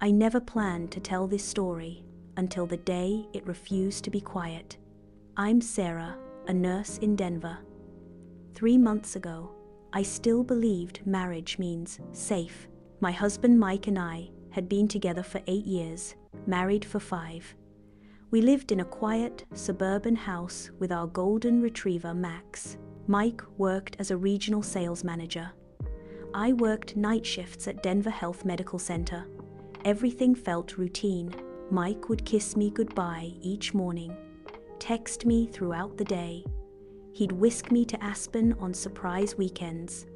I never planned to tell this story until the day it refused to be quiet. I'm Sarah, a nurse in Denver. 3 months ago, I still believed marriage means safe. My husband Mike and I had been together for 8 years, married for 5. We lived in a quiet, suburban house with our golden retriever Max. Mike worked as a regional sales manager. I worked night shifts at Denver Health Medical Center. Everything felt routine. Mike would kiss me goodbye each morning, text me throughout the day. He'd whisk me to Aspen on surprise weekends.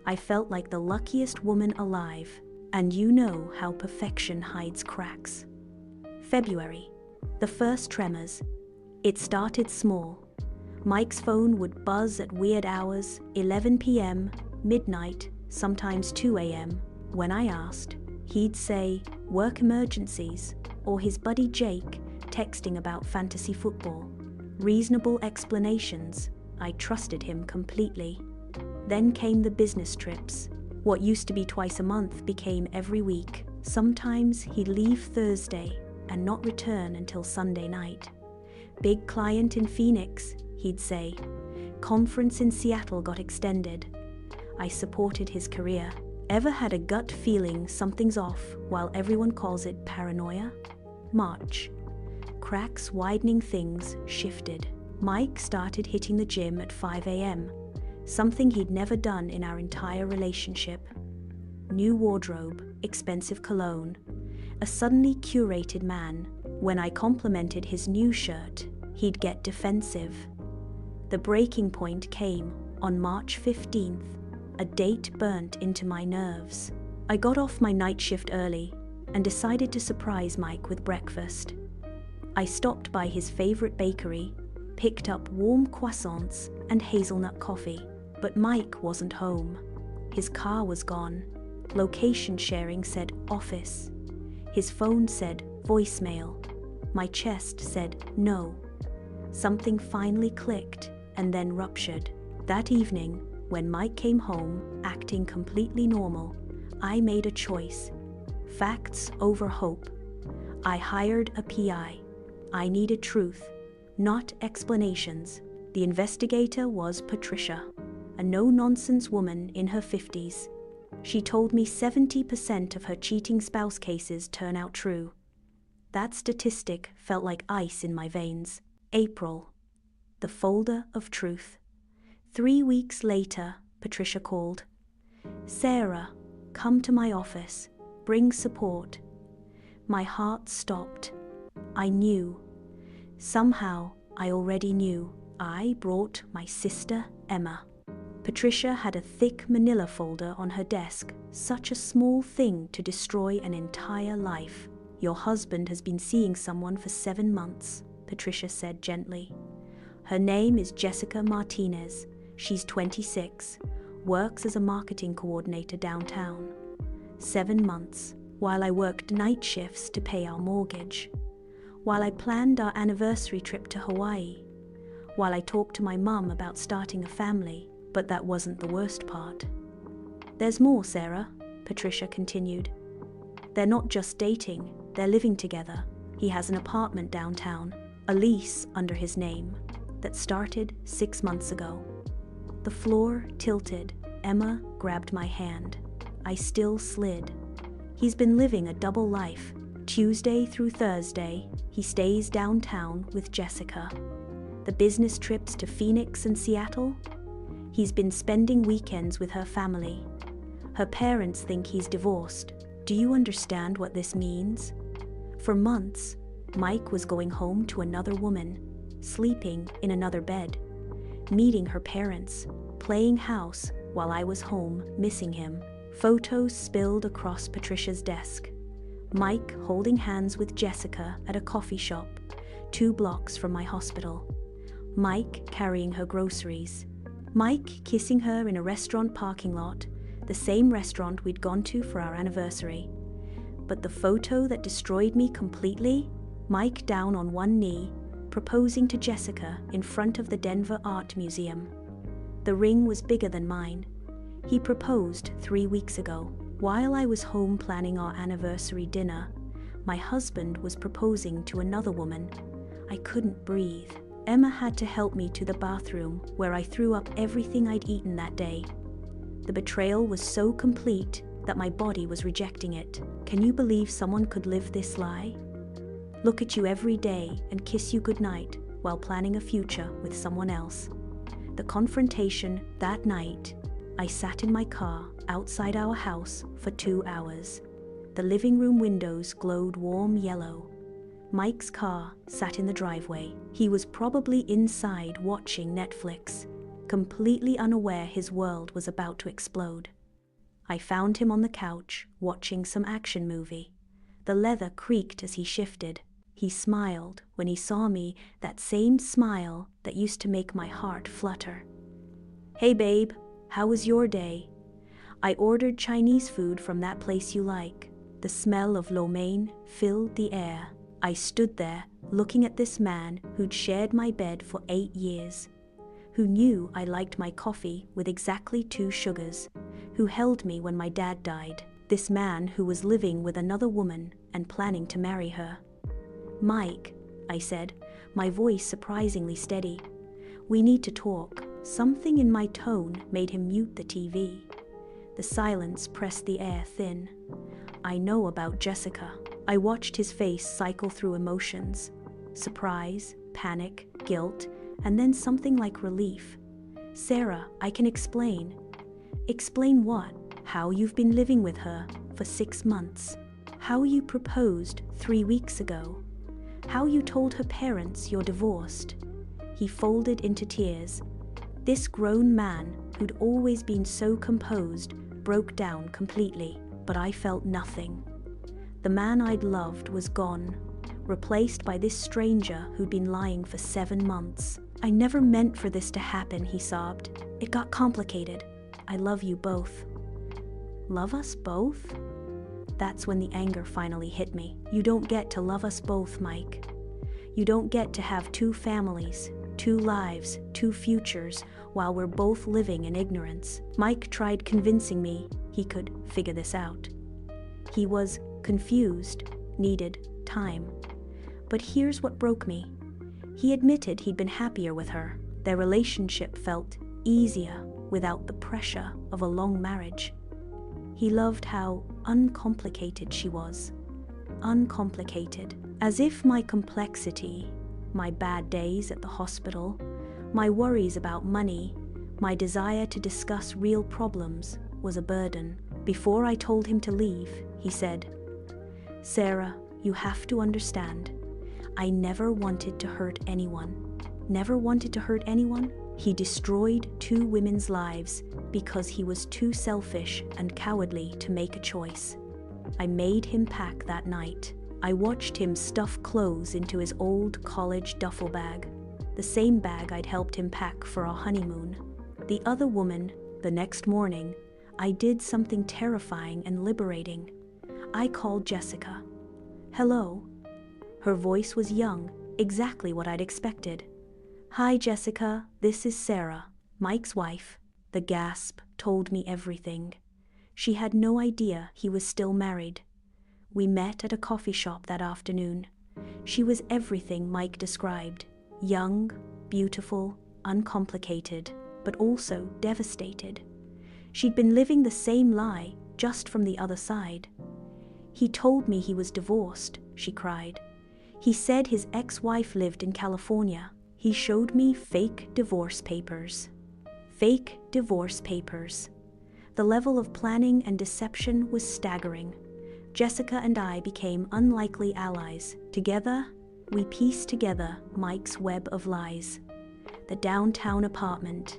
I felt like the luckiest woman alive, and you know how perfection hides cracks. February. The first tremors. It started small. Mike's phone would buzz at weird hours, 11 p.m., midnight, sometimes 2 a.m. When I asked, he'd say, work emergencies, or his buddy Jake texting about fantasy football. Reasonable explanations. I trusted him completely. Then came the business trips. What used to be twice a month became every week. Sometimes he'd leave Thursday and not return until Sunday night. Big client in Phoenix, he'd say. Conference in Seattle got extended. I supported his career. Ever had a gut feeling something's off while everyone calls it paranoia? March. Cracks widening, things shifted. Mike started hitting the gym at 5 a.m., something he'd never done in our entire relationship. New wardrobe, expensive cologne, a suddenly curated man. When I complimented his new shirt, he'd get defensive. The breaking point came on March 15th, a date burnt into my nerves. I got off my night shift early and decided to surprise Mike with breakfast. I stopped by his favorite bakery, picked up warm croissants and hazelnut coffee, but Mike wasn't home. His car was gone. Location sharing said office. His phone said voicemail. My chest said no. Something finally clicked and then ruptured. That evening, when Mike came home, acting completely normal, I made a choice. Facts over hope. I hired a PI. I needed truth, not explanations. The investigator was Patricia, a no-nonsense woman in her 50s. She told me 70% of her cheating spouse cases turn out true. That statistic felt like ice in my veins. April. The folder of truth. 3 weeks later, Patricia called. Sarah, come to my office. Bring support. My heart stopped. I knew. Somehow, I already knew. I brought my sister, Emma. Patricia had a thick manila folder on her desk, such a small thing to destroy an entire life. Your husband has been seeing someone for 7 months, Patricia said gently. Her name is Jessica Martinez. She's 26, works as a marketing coordinator downtown. 7 months, while I worked night shifts to pay our mortgage, while I planned our anniversary trip to Hawaii, while I talked to my mum about starting a family. But that wasn't the worst part. There's more, Sarah, Patricia continued. They're not just dating, they're living together. He has an apartment downtown, a lease under his name, that started 6 months ago. The floor tilted. Emma grabbed my hand. I still slid. He's been living a double life. Tuesday through Thursday, he stays downtown with Jessica. The business trips to Phoenix and Seattle, he's been spending weekends with her family. Her parents think he's divorced. Do you understand what this means? For months, Mike was going home to another woman, sleeping in another bed, meeting her parents, playing house while I was home, missing him. Photos spilled across Patricia's desk. Mike holding hands with Jessica at a coffee shop, 2 blocks from my hospital. Mike carrying her groceries. Mike kissing her in a restaurant parking lot, the same restaurant we'd gone to for our anniversary. But the photo that destroyed me completely, Mike down on one knee, proposing to Jessica in front of the Denver Art Museum. The ring was bigger than mine. He proposed 3 weeks ago. While I was home planning our anniversary dinner, my husband was proposing to another woman. I couldn't breathe. Emma had to help me to the bathroom, where I threw up everything I'd eaten that day. The betrayal was so complete that my body was rejecting it. Can you believe someone could live this lie? Look at you every day and kiss you goodnight while planning a future with someone else. The confrontation that night, I sat in my car outside our house for 2 hours. The living room windows glowed warm yellow. Mike's car sat in the driveway. He was probably inside watching Netflix, completely unaware his world was about to explode. I found him on the couch, watching some action movie. The leather creaked as he shifted. He smiled when he saw me, that same smile that used to make my heart flutter. "Hey babe, how was your day? I ordered Chinese food from that place you like." The smell of lo mein filled the air. I stood there, looking at this man who'd shared my bed for 8 years, who knew I liked my coffee with exactly 2 sugars, who held me when my dad died. This man who was living with another woman and planning to marry her. "Mike," I said, my voice surprisingly steady. "We need to talk." Something in my tone made him mute the TV. The silence pressed the air thin. "I know about Jessica." I watched his face cycle through emotions. Surprise, panic, guilt, and then something like relief. "Sarah, I can explain." "Explain what?" "How you've been living with her for 6 months. How you proposed 3 weeks ago. How you told her parents you're divorced." He folded into tears. This grown man, who'd always been so composed, broke down completely, but I felt nothing. The man I'd loved was gone, replaced by this stranger who'd been lying for 7 months. "I never meant for this to happen," he sobbed. "It got complicated. I love you both." Love us both? That's when the anger finally hit me. You don't get to love us both, Mike. You don't get to have 2 families, 2 lives, 2 futures, while we're both living in ignorance. Mike tried convincing me he could figure this out. He was confused, needed time. But here's what broke me. He admitted he'd been happier with her. Their relationship felt easier without the pressure of a long marriage. He loved how uncomplicated she was. Uncomplicated. As if my complexity, my bad days at the hospital, my worries about money, my desire to discuss real problems was a burden. Before I told him to leave, he said, "Sarah, you have to understand. I never wanted to hurt anyone." Never wanted to hurt anyone? He destroyed 2 women's lives because he was too selfish and cowardly to make a choice. I made him pack that night. I watched him stuff clothes into his old college duffel bag, the same bag I'd helped him pack for our honeymoon. The other woman, the next morning, I did something terrifying and liberating. I called Jessica. "Hello." Her voice was young, exactly what I'd expected. "Hi, Jessica, this is Sarah, Mike's wife." The gasp told me everything. She had no idea he was still married. We met at a coffee shop that afternoon. She was everything Mike described. Young, beautiful, uncomplicated, but also devastated. She'd been living the same lie, just from the other side. "He told me he was divorced," she cried. "He said his ex-wife lived in California. He showed me fake divorce papers." Fake divorce papers. The level of planning and deception was staggering. Jessica and I became unlikely allies. Together, we pieced together Mike's web of lies. The downtown apartment,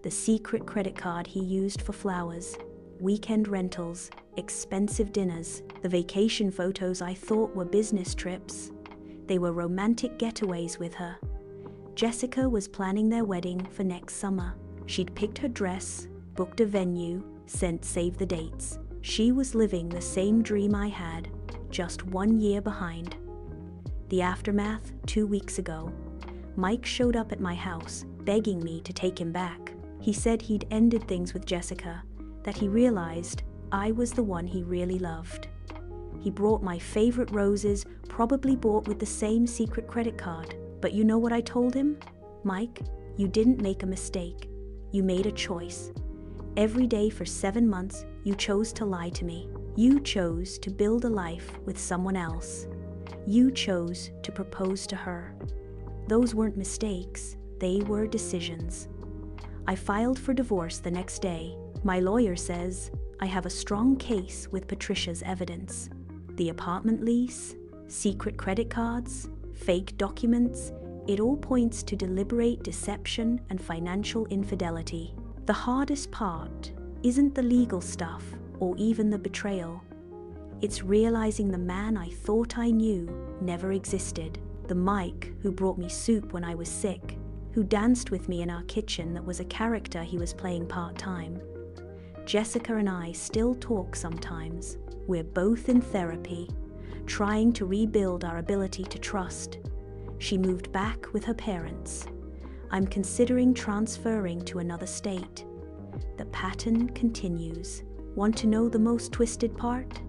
the secret credit card he used for flowers, weekend rentals, expensive dinners, the vacation photos I thought were business trips. They were romantic getaways with her. Jessica was planning their wedding for next summer. She'd picked her dress, booked a venue, sent save the dates. She was living the same dream I had, just 1 year behind. The aftermath, 2 weeks ago. Mike showed up at my house, begging me to take him back. He said he'd ended things with Jessica, that he realized I was the one he really loved. He brought my favorite roses, probably bought with the same secret credit card. But you know what I told him? Mike, you didn't make a mistake. You made a choice. Every day for 7 months, you chose to lie to me. You chose to build a life with someone else. You chose to propose to her. Those weren't mistakes, they were decisions. I filed for divorce the next day. My lawyer says I have a strong case with Patricia's evidence. The apartment lease, secret credit cards, fake documents, it all points to deliberate deception and financial infidelity. The hardest part isn't the legal stuff or even the betrayal. It's realizing the man I thought I knew never existed. The Mike who brought me soup when I was sick, who danced with me in our kitchen that was a character he was playing part-time. Jessica and I still talk sometimes. We're both in therapy, trying to rebuild our ability to trust. She moved back with her parents. I'm considering transferring to another state. The pattern continues. Want to know the most twisted part?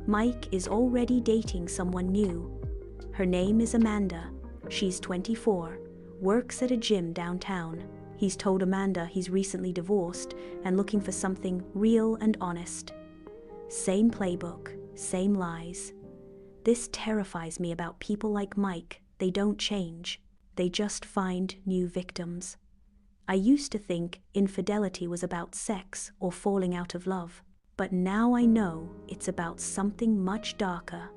Mike is already dating someone new. Her name is Amanda. She's 24, works at a gym downtown. He's told Amanda he's recently divorced and looking for something real and honest. Same playbook, same lies. This terrifies me about people like Mike. They don't change. They just find new victims. I used to think infidelity was about sex or falling out of love, but now I know it's about something much darker.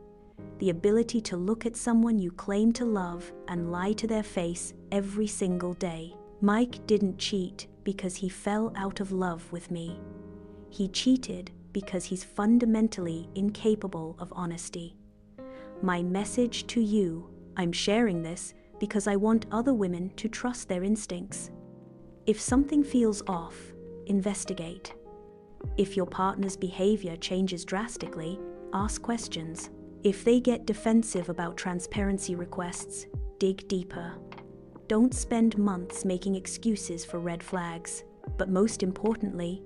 The ability to look at someone you claim to love and lie to their face every single day. Mike didn't cheat because he fell out of love with me. He cheated because he's fundamentally incapable of honesty. My message to you, I'm sharing this because I want other women to trust their instincts. If something feels off, investigate. If your partner's behavior changes drastically, ask questions. If they get defensive about transparency requests, dig deeper. Don't spend months making excuses for red flags. But most importantly,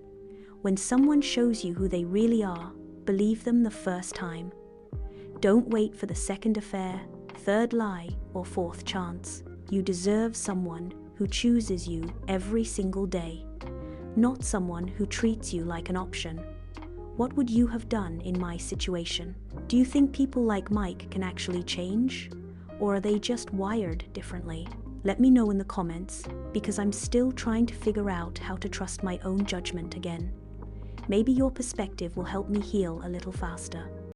when someone shows you who they really are, believe them the first time. Don't wait for the second affair, third lie, or fourth chance. You deserve someone who chooses you every single day, not someone who treats you like an option. What would you have done in my situation? Do you think people like Mike can actually change? Or are they just wired differently? Let me know in the comments, because I'm still trying to figure out how to trust my own judgment again. Maybe your perspective will help me heal a little faster.